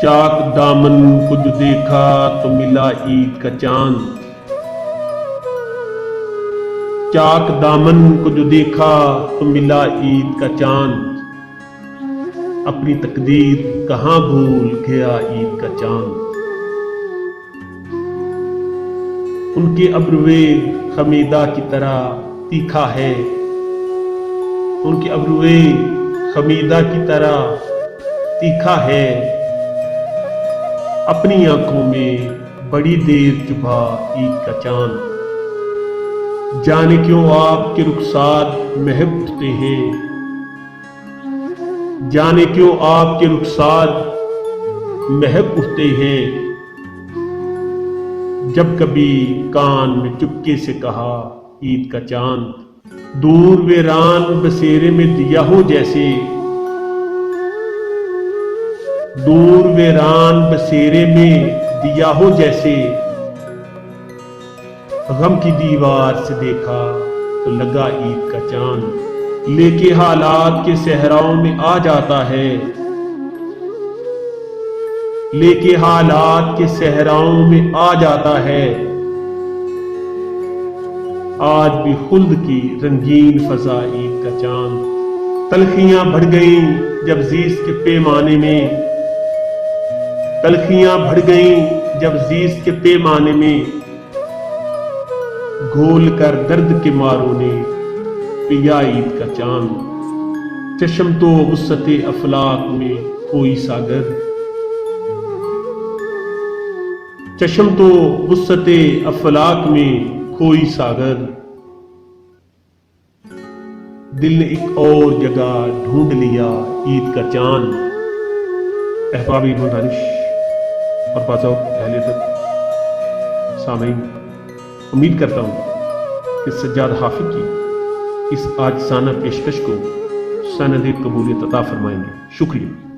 चाक दामन को जो देखा तो मिला ईद का चांद। चाक दामन को जो देखा तो मिला ईद का चांद। अपनी तकदीर कहां भूल गया ईद का चांद। उनके अब्रुए खमीदा की तरह तीखा है। उनके अब्रुए खमीदा की तरह तीखा है। अपनी आंखों में बड़ी देर चुभा ईद का चांद। जाने क्यों आपके रुखसार महक उठते हैं। जाने क्यों आपके रुखसार महक उठते हैं। जब कभी कान में चुपके से कहा ईद का चांद। दूर वीरान बसेरे में दिया हो जैसे। दूर वीरान बसेरे में दिया हो जैसे। गम की दीवार से देखा तो लगा ईद का चांद। लेके हालात के सहराओं में आ जाता है। लेके हालात के सहराओं में आ जाता है। आज भी खुल्द की रंगीन फजा ईद का चांद। तलखियां बढ़ गईं जब जीस के पैमाने में। तलखियां बढ़ गईं जब जीस के पैमाने में। घोल कर दर्द के मारों ने पिया ईद का चांद। चश्म तो वुस्सते अफलाक में खोई सागर। चश्म तो वुस्सते अफलाक में खोई सागर। दिल ने एक और जगह ढूंढ लिया ईद का चांद। अहबाब ईद दानिश और बाज़ाओ अहले अदब सामीन, उम्मीद करता हूँ कि सज्जाद हाफिज की इस आजिज़ाना पेशकश को सनद कबूलियत अता फरमाएंगे। शुक्रिया।